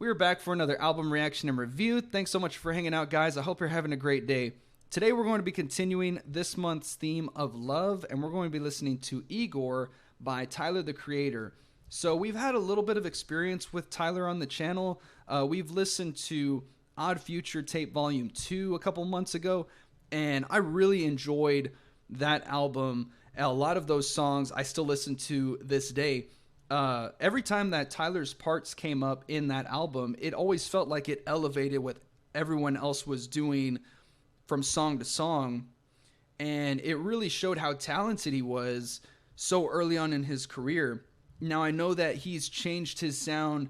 We are back for another album reaction and review. Thanks so much for hanging out, guys. I hope you're having a great day. Today we're going to be continuing this month's theme of love, and we're going to be listening to Igor by Tyler, the Creator. So we've had a little bit of experience with Tyler on the channel. We've listened to Odd Future Tape Volume 2 a couple months ago, and I really enjoyed that album. A lot of those songs I still listen to this day. Every time that Tyler's parts came up in that album, it always felt like it elevated what everyone else was doing from song to song, and it really showed how talented he was so early on in his career. Now, I know that he's changed his sound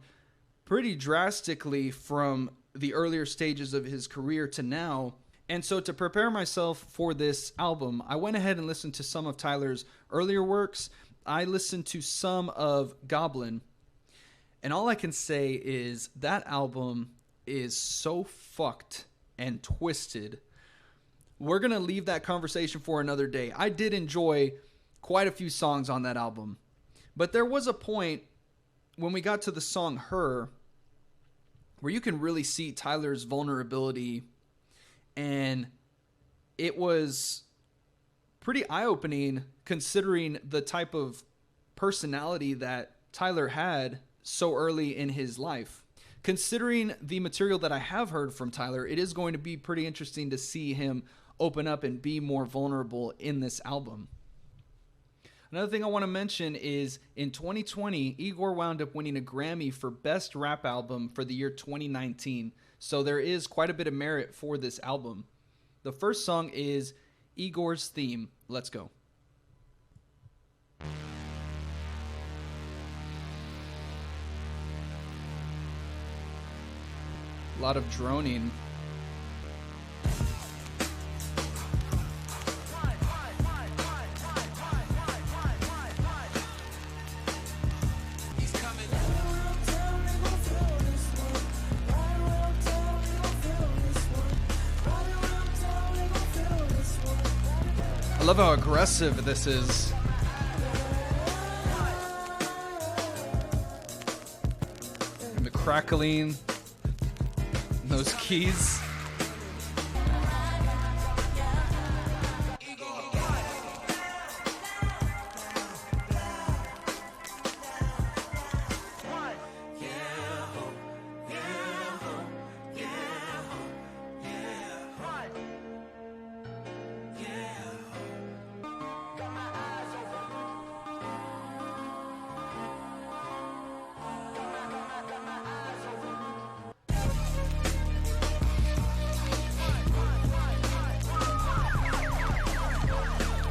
pretty drastically from the earlier stages of his career to now, and so to prepare myself for this album, I went ahead and listened to some of Tyler's earlier works. I listened to some of Goblin, and all I can say is that album is so fucked and twisted. We're going to leave that conversation for another day. I did enjoy quite a few songs on that album, but there was a point when we got to the song Her where you can really see Tyler's vulnerability, and it was pretty eye-opening considering the type of personality that Tyler had so early in his life. Considering the material that I have heard from Tyler, it is going to be pretty interesting to see him open up and be more vulnerable in this album. Another thing I want to mention is in 2020, Igor wound up winning a Grammy for Best Rap Album for the year 2019. So there is quite a bit of merit for this album. The first song is Igor's Theme. Let's go. A lot of droning. I love how aggressive this is. And the crackling, those keys.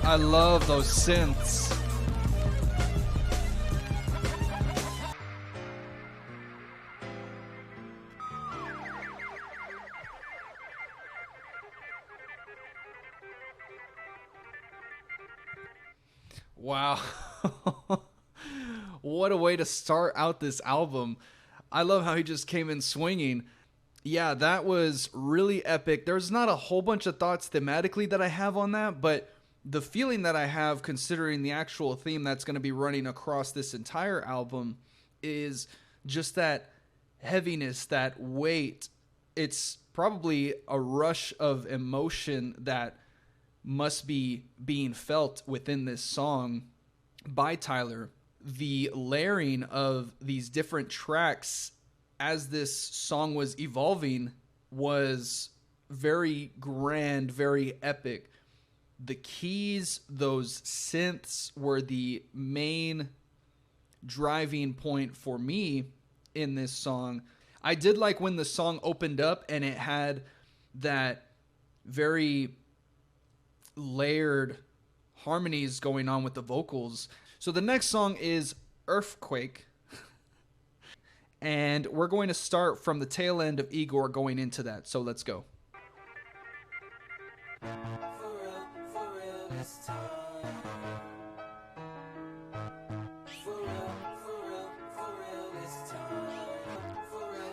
I love those synths. Wow. What a way to start out this album. I love how he just came in swinging. Yeah, that was really epic. There's not a whole bunch of thoughts thematically that I have on that, but the feeling that I have considering the actual theme that's going to be running across this entire album is just that heaviness, that weight. It's probably a rush of emotion that must be being felt within this song by Tyler. The layering of these different tracks as this song was evolving was very grand, very epic. The keys, those synths were the main driving point for me in this song. I did like when the song opened up and it had that very layered harmonies going on with the vocals. So the next song is EARFQUAKE. And we're going to start from the tail end of Igor going into that. So let's go.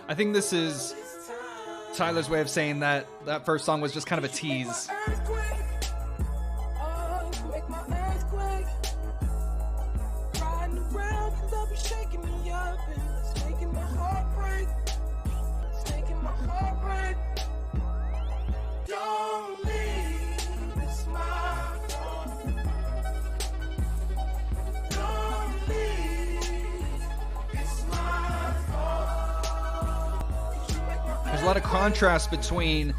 I think this is Tyler's way of saying that that first song was just kind of a tease. There's a lot of contrast between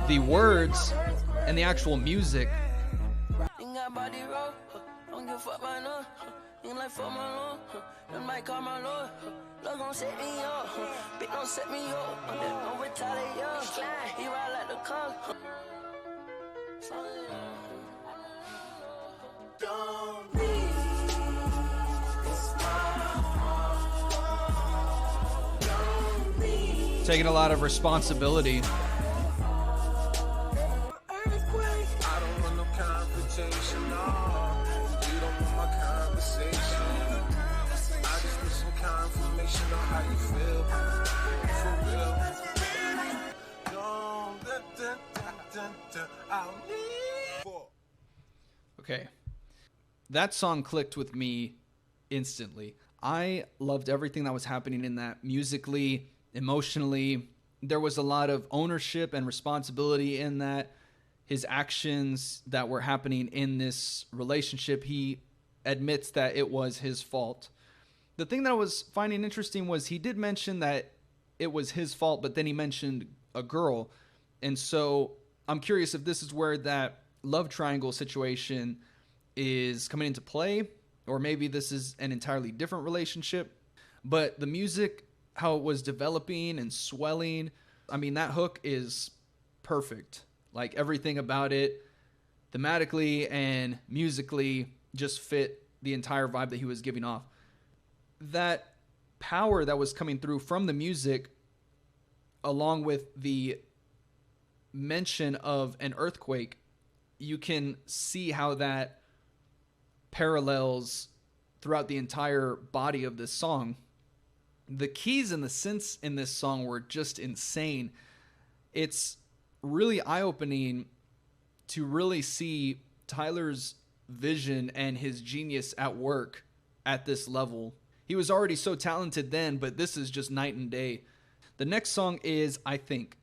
the words and the actual music. Taking a lot of responsibility. Okay, that song clicked with me instantly. I loved everything that was happening in that musically, emotionally. There was a lot of ownership and responsibility in that. His actions that were happening in this relationship, he admits that it was his fault. The thing that I was finding interesting was he did mention that it was his fault, but then he mentioned a girl. And so I'm curious if this is where that love triangle situation is coming into play, or maybe this is an entirely different relationship. But the music, how it was developing and swelling, I mean, that hook is perfect. Like, everything about it, thematically and musically, just fit the entire vibe that he was giving off. That power that was coming through from the music, along with the mention of an earthquake, you can see how that parallels throughout the entire body of this song. The keys and the synths in this song were just insane. It's really eye-opening to really see Tyler's vision and his genius at work at this level. He was already so talented then, but this is just night and day. The next song is I Think.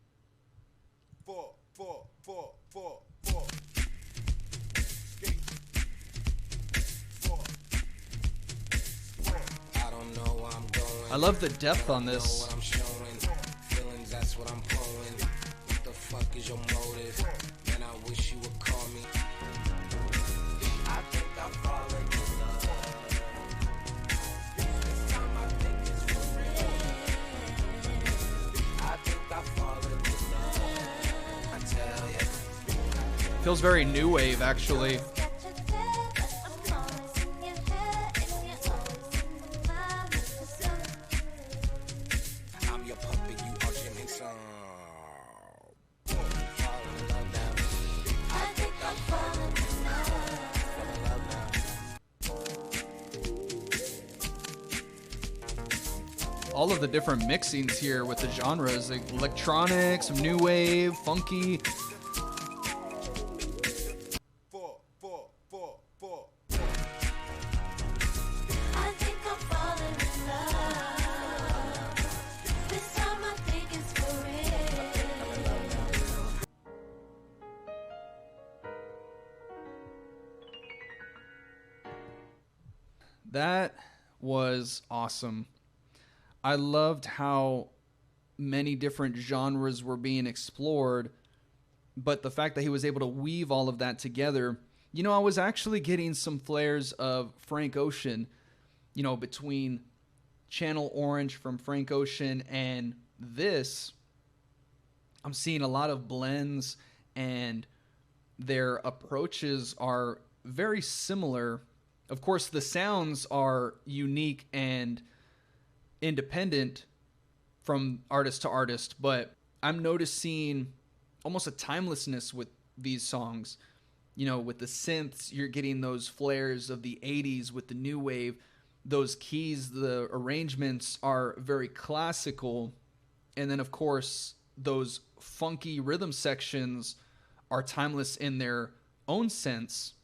I love the depth on this. Feels very new wave, actually. All of the different mixings here with the genres, like electronic, some new wave, funky. That was awesome. I loved how many different genres were being explored, but the fact that he was able to weave all of that together. You know, I was actually getting some flares of Frank Ocean, you know, between Channel Orange from Frank Ocean and this. I'm seeing a lot of blends, and their approaches are very similar. Of course, the sounds are unique and independent from artist to artist, but I'm noticing almost a timelessness with these songs. You know, with the synths, you're getting those flares of the 80s with the new wave. Those keys, the arrangements are very classical. And then, of course, those funky rhythm sections are timeless in their own sense.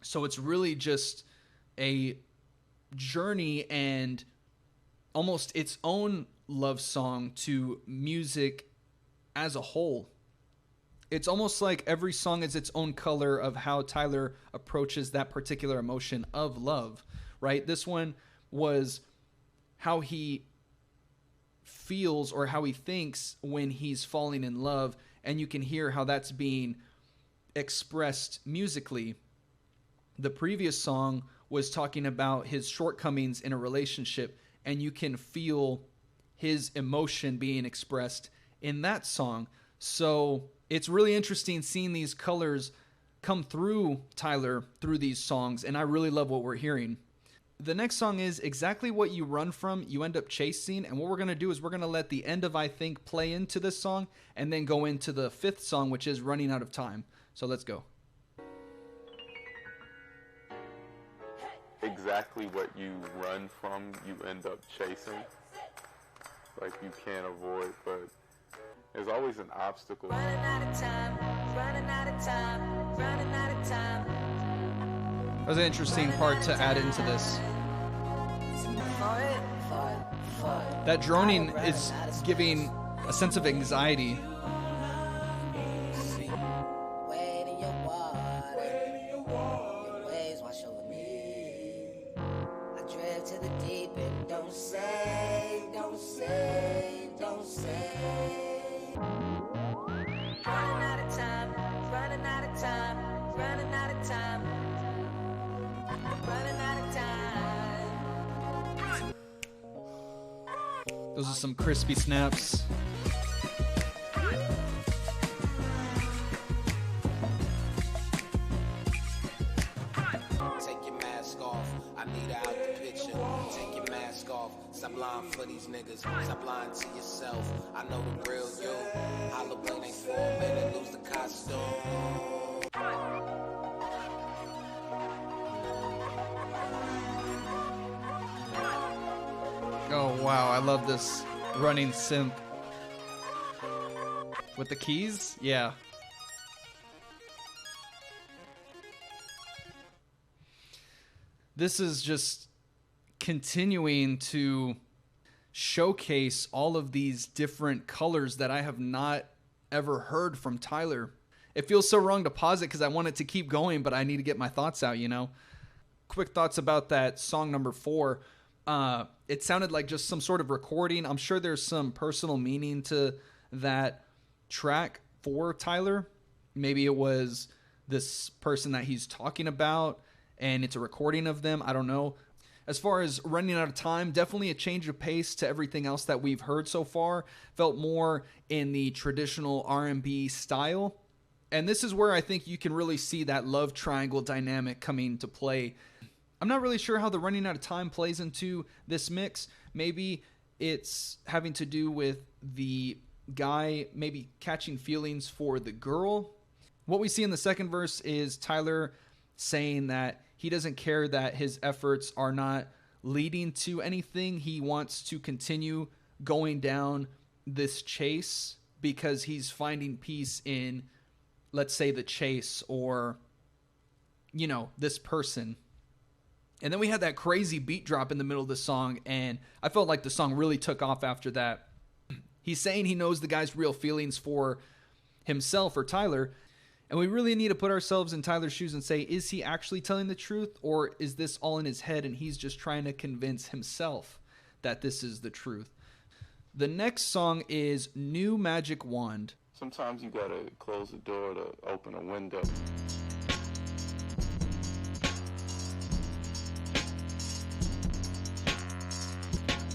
So it's really just a journey and almost its own love song to music as a whole. It's almost like every song is its own color of how Tyler approaches that particular emotion of love, right? This one was how he feels or how he thinks when he's falling in love, and you can hear how that's being expressed musically. The previous song was talking about his shortcomings in a relationship, and you can feel his emotion being expressed in that song. So it's really interesting seeing these colors come through Tyler through these songs, and I really love what we're hearing. The next song is Exactly What You Run From, You End Up Chasing, and what we're going to do is we're going to let the end of I Think play into this song and then go into the fifth song, which is Running Out of Time. So let's go. Exactly what you run from, you end up chasing. Like you can't avoid, but there's always an obstacle. Running out of time, running out of time, running out of time. That was an interesting part to add into this. That droning is giving a sense of anxiety. Those are some crispy snaps. Take your mask off. I need out the picture. Take your mask off. Stop lying for these niggas. Stop lying to yourself. I know the real you. Halloween ain't for a minute. Lose the costume. Oh wow, I love this running synth. With the keys? Yeah. This is just continuing to showcase all of these different colors that I have not ever heard from Tyler. It feels so wrong to pause it because I want it to keep going, but I need to get my thoughts out, you know? Quick thoughts about that song number 4. It sounded like just some sort of recording. I'm sure there's some personal meaning to that track for Tyler. Maybe it was this person that he's talking about and it's a recording of them. I don't know. As far as Running Out of Time, definitely a change of pace to everything else that we've heard so far. Felt more in the traditional R&B style. And this is where I think you can really see that love triangle dynamic coming to play. I'm not really sure how the Running Out of Time plays into this mix. Maybe it's having to do with the guy maybe catching feelings for the girl. What we see in the second verse is Tyler saying that he doesn't care that his efforts are not leading to anything. He wants to continue going down this chase because he's finding peace in, let's say, the chase or, you know, this person. And then we had that crazy beat drop in the middle of the song, and I felt like the song really took off after that. He's saying he knows the guy's real feelings for himself or Tyler, and we really need to put ourselves in Tyler's shoes and say, is he actually telling the truth, or is this all in his head and he's just trying to convince himself that this is the truth? The next song is New Magic Wand. Sometimes you gotta close the door to open a window.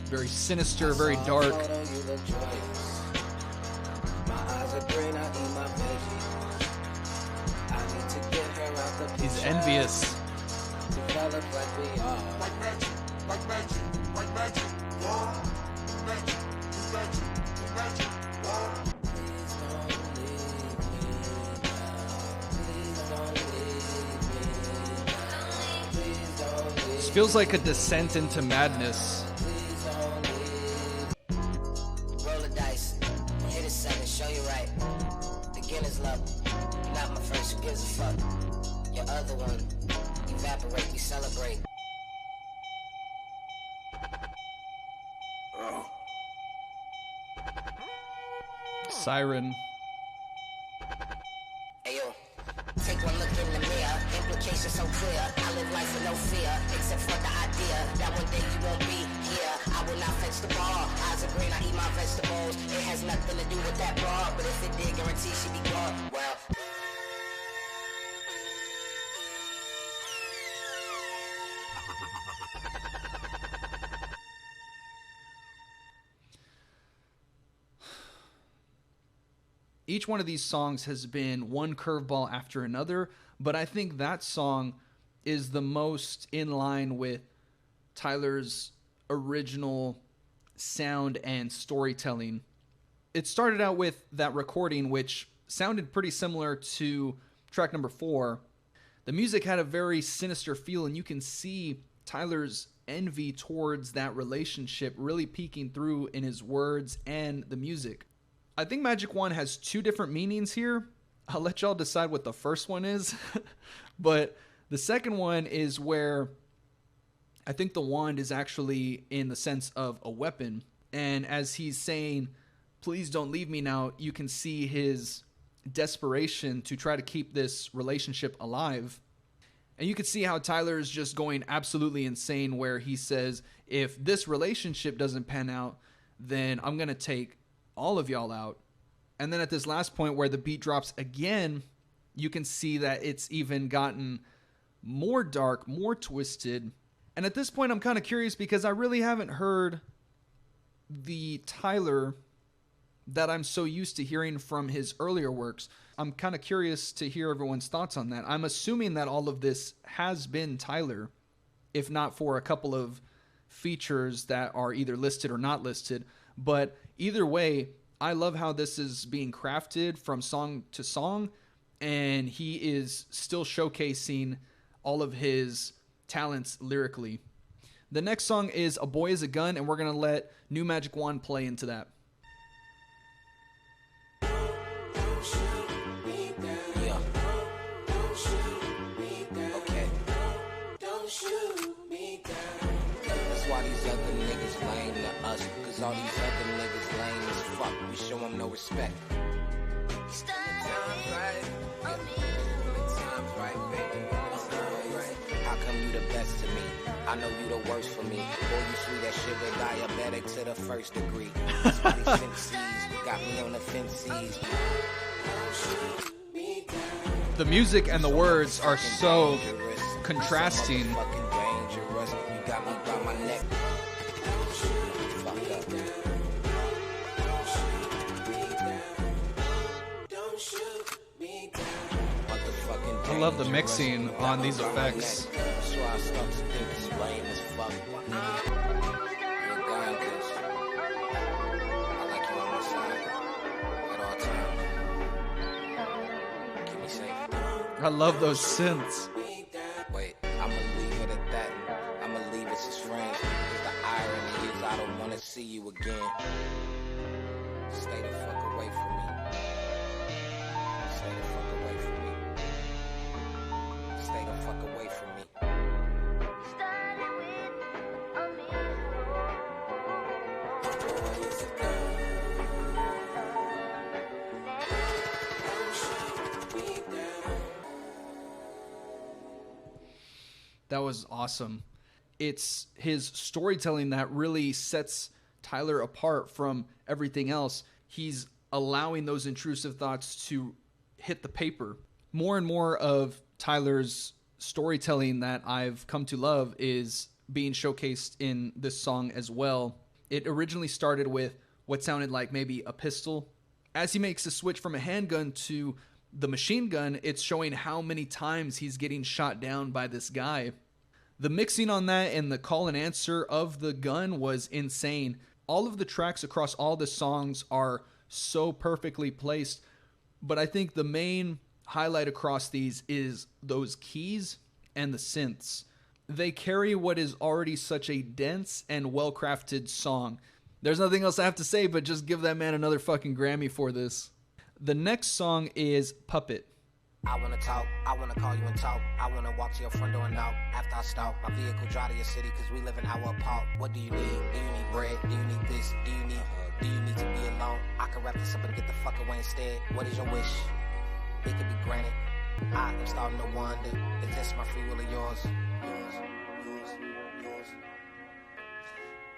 Very sinister, very dark. He's envious. This feels like a descent into madness. Your other one, evaporate, we celebrate. Siren. Hey yo, take one look in the mirror, implications so clear. I live life with no fear, except for the idea that one day you won't be here. I will not fetch the ball, eyes are green, I eat my vegetables. hoes. It has nothing to do with that broad, but if it did, guarantee she be gone. Well. Each one of these songs has been one curveball after another, but I think that song is the most in line with Tyler's original sound and storytelling. It started out with that recording, which sounded pretty similar to track number 4. The music had a very sinister feel, and you can see Tyler's envy towards that relationship really peeking through in his words and the music. I think Magic Wand has 2 different meanings here. I'll let y'all decide what the first one is. But the second one is where I think the wand is actually in the sense of a weapon. And as he's saying, please don't leave me now, you can see his desperation to try to keep this relationship alive. And you can see how Tyler is just going absolutely insane, where he says, if this relationship doesn't pan out, then I'm going to take all of y'all out. And then at this last point where the beat drops again, you can see that it's even gotten more dark, more twisted. And at this point, I'm kind of curious because I really haven't heard the Tyler that I'm so used to hearing from his earlier works. I'm kind of curious to hear everyone's thoughts on that. I'm assuming that all of this has been Tyler, if not for a couple of features that are either listed or not listed. But either way, I love how this is being crafted from song to song, and he is still showcasing all of his talents lyrically. The next song is A Boy Is a Gun, and we're going to let New Magic Wand play into that. Why these other niggas lame to us? Cause all these other niggas lame as fuck. We show them no respect. How come you the best to me? I know you the worst for me. Boy, you sweet that sugar diabetic to the first degree. That's why these fences got me on the fences. The music and the words are so contrasting. I love the mixing on these effects. I love those synths. Wait, I'ma leave it at that. I'ma leave us as friends. Cause the irony is I don't wanna see you again. Stay the fuck away from me. Stay the fuck away from me. Stay the fuck away from me. That was awesome. It's his storytelling that really sets Tyler apart from everything else. He's allowing those intrusive thoughts to hit the paper. More and more of Tyler's storytelling that I've come to love is being showcased in this song as well. It originally started with what sounded like maybe a pistol. As he makes the switch from a handgun to the machine gun, it's showing how many times he's getting shot down by this guy. The mixing on that and the call and answer of the gun was insane. All of the tracks across all the songs are so perfectly placed, but I think the main highlight across these is those keys and the synths. They carry what is already such a dense and well-crafted song. There's nothing else I have to say, but just give that man another fucking Grammy for this. The next song is Puppet. I wanna talk, I wanna call you and talk. I wanna walk to your front door and knock. After I stalk, my vehicle drive to your city cause we live an hour apart. What do you need? Do you need bread? Do you need this? Do you need to be alone? I can wrap this up and get the fuck away instead. What is your wish? It could be granted. I am starting to wonder, is this my free will or yours?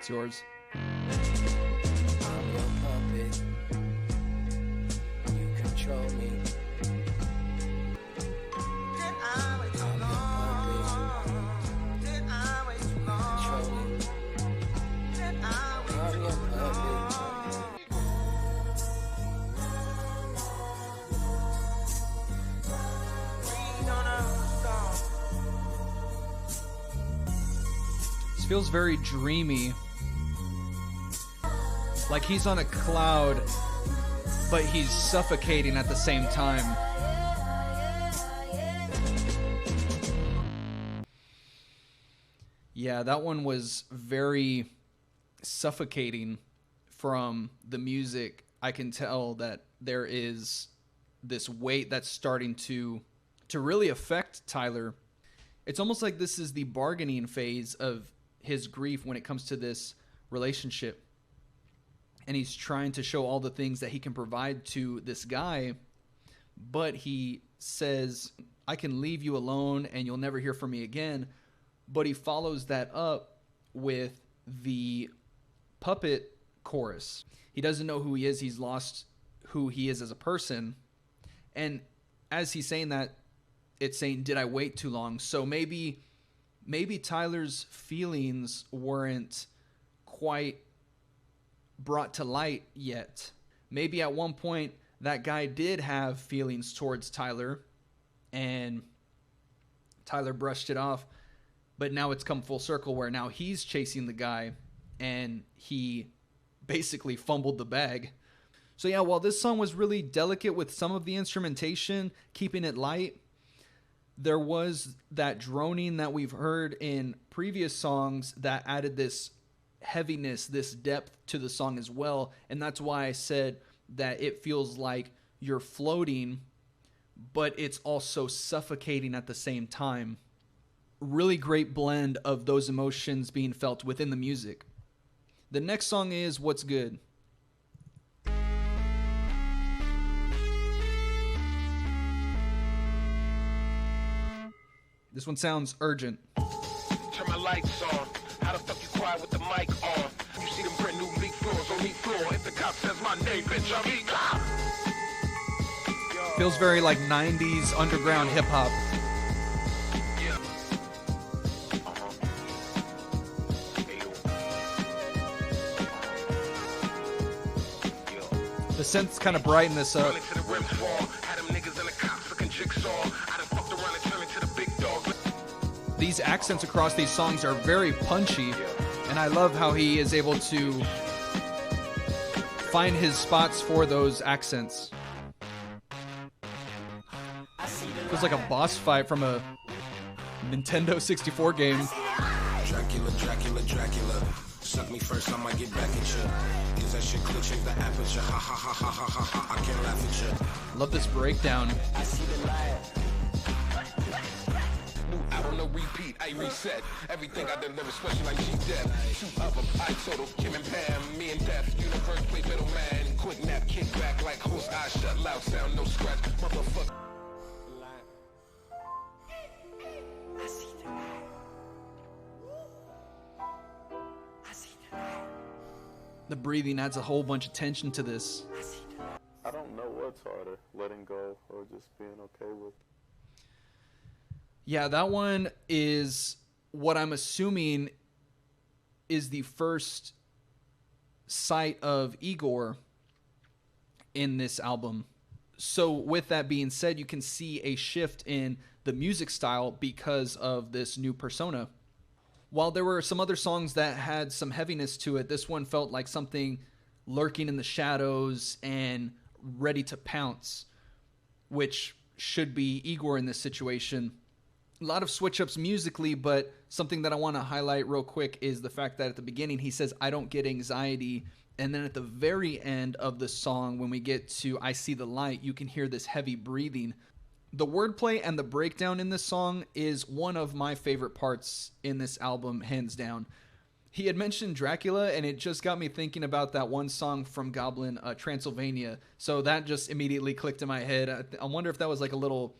It's yours. I'm your puppet. feels very dreamy. Like he's on a cloud, but he's suffocating at the same time. Yeah, that one was very suffocating from the music. I can tell that there is this weight that's starting to really affect Tyler. It's almost like this is the bargaining phase of his grief when it comes to this relationship. And he's trying to show all the things that he can provide to this guy, but he says, I can leave you alone and you'll never hear from me again. But he follows that up with the puppet chorus. He doesn't know who he is. He's lost who he is as a person. And as he's saying that, it's saying, did I wait too long? So maybe Tyler's feelings weren't quite brought to light yet. Maybe at one point that guy did have feelings towards Tyler and Tyler brushed it off, but now it's come full circle where now he's chasing the guy and he basically fumbled the bag. So yeah, while this song was really delicate with some of the instrumentation, keeping it light, there was that droning that we've heard in previous songs that added this heaviness, this depth to the song as well. And that's why I said that it feels like you're floating, but it's also suffocating at the same time. Really great blend of those emotions being felt within the music. The next song is What's Good. This one sounds urgent. Turn my lights on. How the fuck you quiet with the mic on? You see them brand new leak floors on each floor. If the cop says my name, bitch, I'm eating. Feels very like 90s underground hip hop. The synths kind of brighten this up. These accents across these songs are very punchy, and I love how he is able to find his spots for those accents. Feels like a boss fight from a Nintendo 64 game. Dracula, Dracula, Dracula. Suck me first, I might get back at you. Is that shit clear? Change the aperture. Ha ha ha ha ha ha ha. I can't laugh at you. Love this breakdown. I see the light. New album, no repeat. I reset everything I deliver, especially like G-Dep. Shoot up a pie total. Kim and Pam, me and Death. Universe play middleman. Quick nap, kick back like horse eyes shut. Loud sound, no scratch. Motherfucker. The breathing adds a whole bunch of tension to this. I don't know what's harder, letting go or just being okay with. Yeah, that one is what I'm assuming is the first sight of Igor in this album. So with that being said, you can see a shift in the music style because of this new persona. While there were some other songs that had some heaviness to it, this one felt like something lurking in the shadows and ready to pounce, which should be Igor in this situation. A lot of switch-ups musically, but something that I want to highlight real quick is the fact that at the beginning he says, I don't get anxiety, and then at the very end of the song, when we get to I See the Light, you can hear this heavy breathing. The wordplay and the breakdown in this song is one of my favorite parts in this album, hands down. He had mentioned Dracula, and it just got me thinking about that one song from Goblin, Transylvania. So that just immediately clicked in my head. I wonder if that was like a little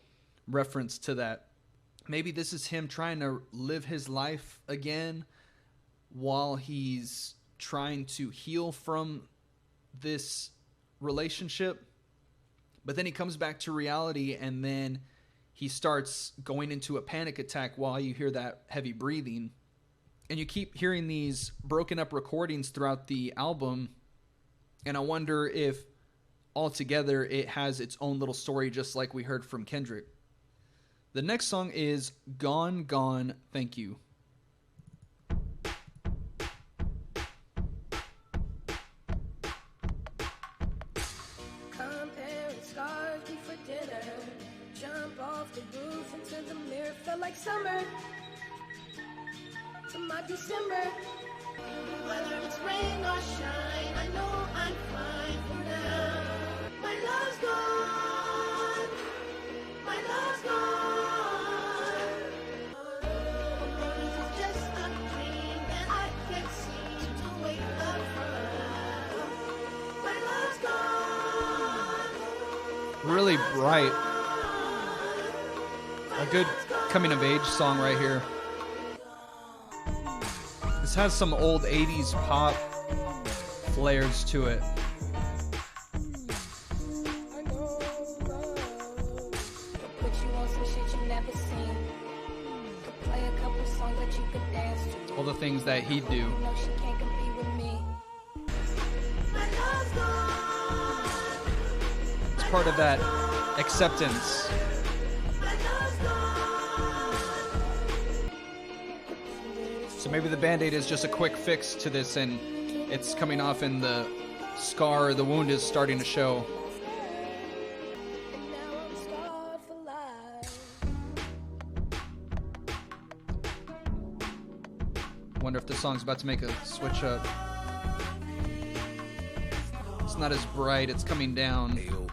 reference to that. Maybe this is him trying to live his life again while he's trying to heal from this relationship. But then he comes back to reality, and then he starts going into a panic attack while you hear that heavy breathing. And you keep hearing these broken up recordings throughout the album, and I wonder if altogether it has its own little story, just like we heard from Kendrick. The next song is Gone, Gone, Thank You. scars before dinner. Jump off the roof into the mirror. Felt like summer to my December. Whether it's rain or shine, I know I'm fine for now. My love's gone. My love's gone. This is just a dream that I can't seem to wake up from. My love's gone. Really bright. A good coming of age song right here. This has some old 80s pop flares to it. Put you on some shit you never seen. Play a couple songs that you could dance to. All the things that he'd do. You know she can't compete with me. My love's gone. It's part of that acceptance. My love's gone. So maybe the Band-Aid is just a quick fix to this and it's coming off and the scar, the wound is starting to show. And now I'm scarred for life. Wonder if the song's about to make a switch up. It's not as bright, it's coming down. Ayo,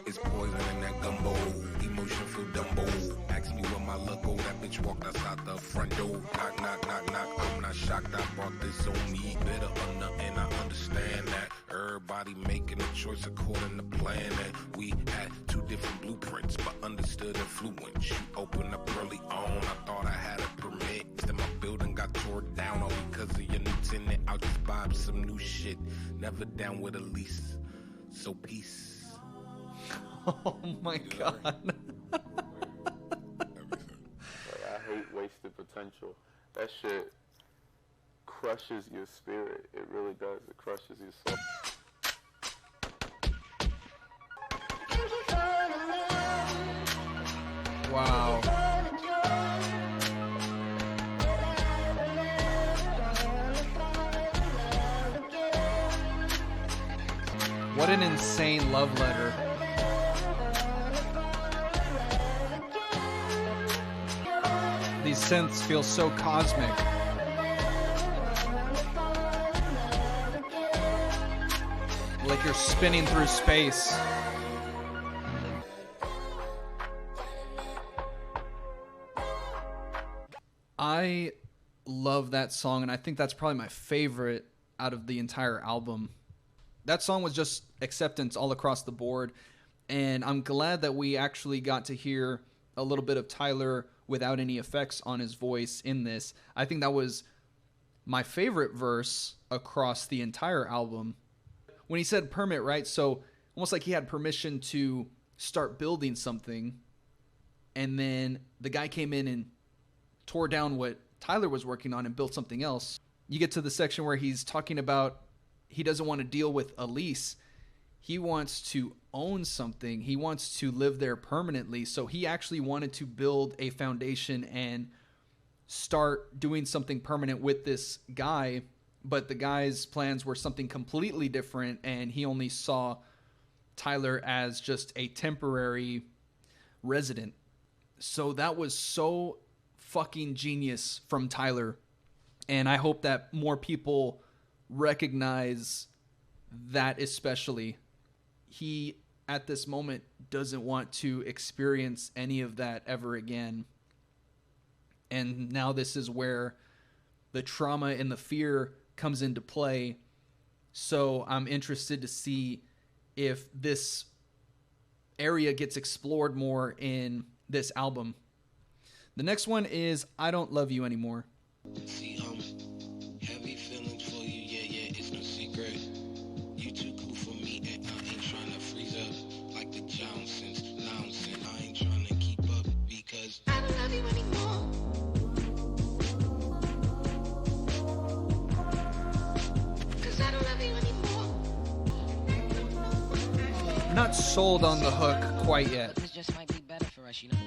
it's poison in that gumbo. Emotion feel dumbo. Ask me where my luck go. That bitch walked outside the front door. Knock, knock, knock, knock. I'm not shocked. I brought this on me. Better or nothing. I understand that. Everybody making a choice according to plan. And we had two different blueprints, but understood influence. You opened up early on. I thought I had a permit. Then my building got tore down all because of your new tenant. I'll just buy up some new shit. Never down with a lease. So peace. Oh my god. Like, I hate wasted potential. That shit crushes your spirit. It really does. It crushes your soul. Wow. What an insane love letter. These synths feel so cosmic. Like you're spinning through space. I love that song, and I think that's probably my favorite out of the entire album. That song was just acceptance all across the board, and I'm glad that we actually got to hear a little bit of Tyler without any effects on his voice in this. I think that was my favorite verse across the entire album. When he said permit, right? So almost like he had permission to start building something, and then the guy came in and tore down what Tyler was working on and built something else. You get to the section where he's talking about he doesn't want to deal with a lease. He wants to own something. He wants to live there permanently. So he actually wanted to build a foundation and start doing something permanent with this guy. But the guy's plans were something completely different, and he only saw Tyler as just a temporary resident. So that was so fucking genius from Tyler. And I hope that more people recognize that, especially. He, at this moment, doesn't want to experience any of that ever again. And now this is where the trauma and the fear comes into play. So I'm interested to see if this area gets explored more in this album. The next one is I Don't Love You Anymore. See, heavy feelings for you, yeah, it's no secret. You too cool for me, and I ain't trying to freeze up like the Johnsons, Louncin'. I ain't trying to keep up because I don't love you anymore. Cause I don't love you anymore. Not sold on the hook quite yet. This just might be better for us, you know.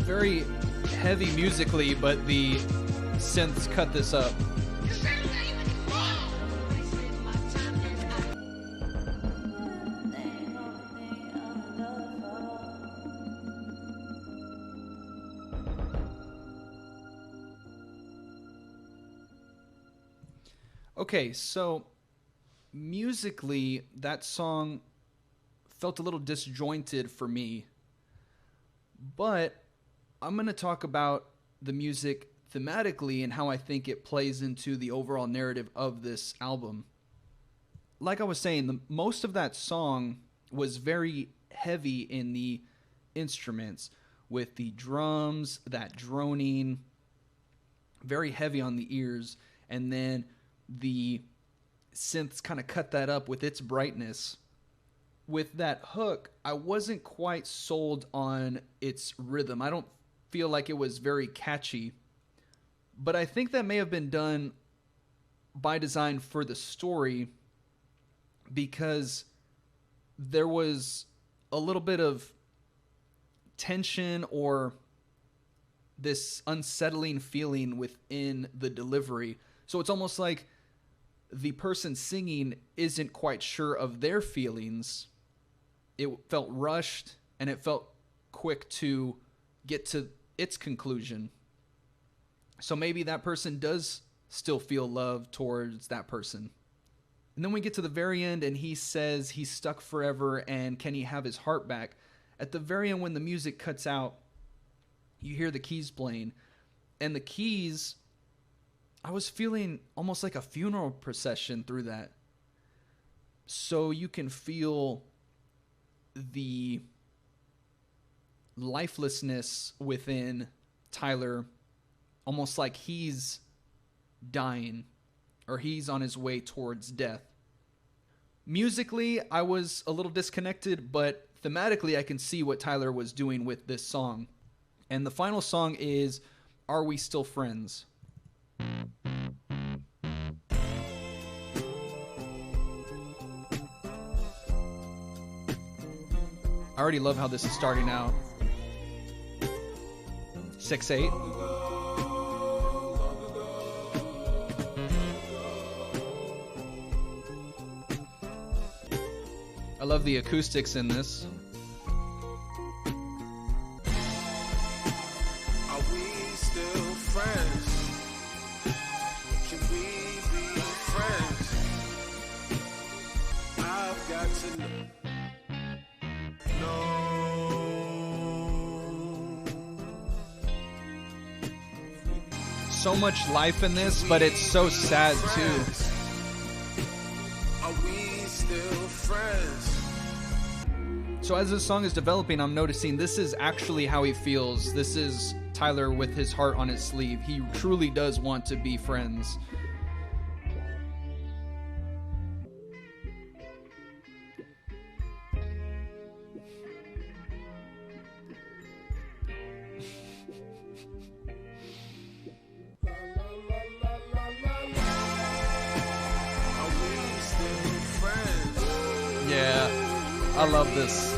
Very heavy musically, but the synths cut this up. Okay, so musically, that song felt a little disjointed for me, but I'm going to talk about the music thematically and how I think it plays into the overall narrative of this album. Like I was saying, most of that song was very heavy in the instruments, with the drums, that droning, very heavy on the ears, and then the synths kind of cut that up with its brightness. With that hook, I wasn't quite sold on its rhythm. I don't feel like it was very catchy, but I think that may have been done by design for the story, because there was a little bit of tension or this unsettling feeling within the delivery. So it's almost like the person singing isn't quite sure of their feelings. It felt rushed, and it felt quick to get to its conclusion. So maybe that person does still feel love towards that person. And then we get to the very end, and he says he's stuck forever, and can he have his heart back? At the very end, when the music cuts out, you hear the keys playing. And the keys, I was feeling almost like a funeral procession through that. So you can feel the lifelessness within Tyler, almost like he's dying or he's on his way towards death. Musically, I was a little disconnected, but thematically, I can see what Tyler was doing with this song. And the final song is Are We Still Friends? I already love how this is starting out. 6/8. I love the acoustics in this. Are we still friends? Can we be friends? I've got to know. So much life in this, but it's so sad too. Are we still friends? So as this song is developing, I'm noticing this is actually how he feels. This is Tyler with his heart on his sleeve. He truly does want to be friends. Yeah, I love this.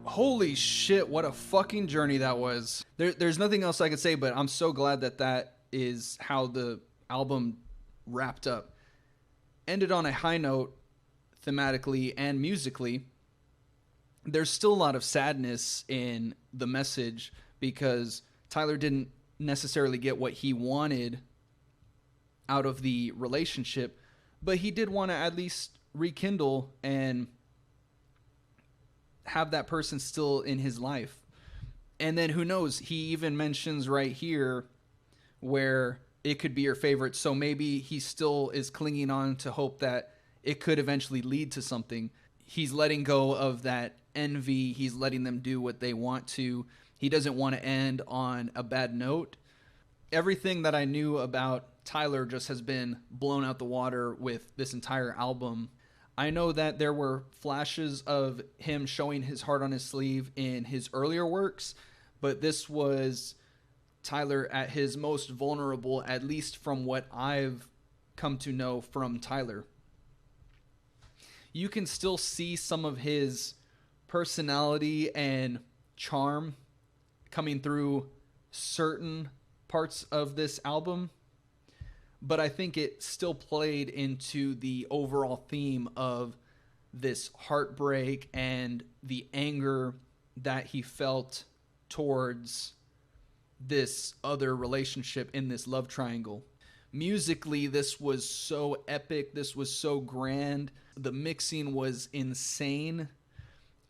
Holy shit, what a fucking journey that was. There's nothing else I could say, but I'm so glad that that is how the album wrapped up. Ended on a high note, thematically and musically. There's still a lot of sadness in the message because Tyler didn't necessarily get what he wanted out of the relationship, but he did want to at least rekindle and have that person still in his life. And then who knows, he even mentions right here where it could be your favorite. So maybe he still is clinging on to hope that it could eventually lead to something. He's letting go of that envy. He's letting them do what they want to. he doesn't want to end on a bad note. Everything that I knew about Tyler just has been blown out the water with this entire album. I know that there were flashes of him showing his heart on his sleeve in his earlier works, but this was Tyler at his most vulnerable, at least from what I've come to know from Tyler. You can still see some of his personality and charm coming through certain parts of this album, but I think it still played into the overall theme of this heartbreak and the anger that he felt towards this other relationship in this love triangle. Musically, this was so epic. This was so grand. The mixing was insane.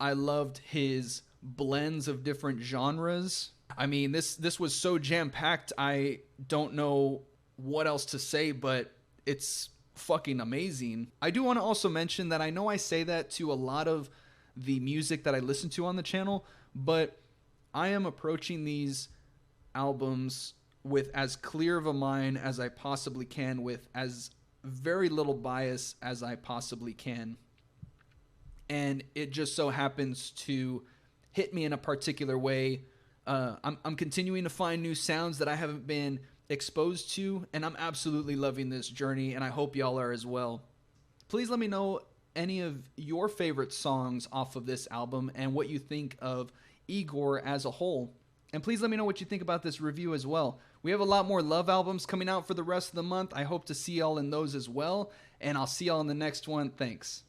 I loved his blends of different genres. I mean, this was so jam-packed, I don't know what else to say, but it's fucking amazing. I do want to also mention that I know I say that to a lot of the music that I listen to on the channel, but I am approaching these albums with as clear of a mind as I possibly can, with as very little bias as I possibly can. And it just so happens to hit me in a particular way. I'm continuing to find new sounds that I haven't been exposed to, and I'm absolutely loving this journey, and I hope y'all are as well. Please let me know any of your favorite songs off of this album and what you think of Igor as a whole. And please let me know what you think about this review as well. We have a lot more love albums coming out for the rest of the month. I hope to see y'all in those as well, and I'll see y'all in the next one. Thanks.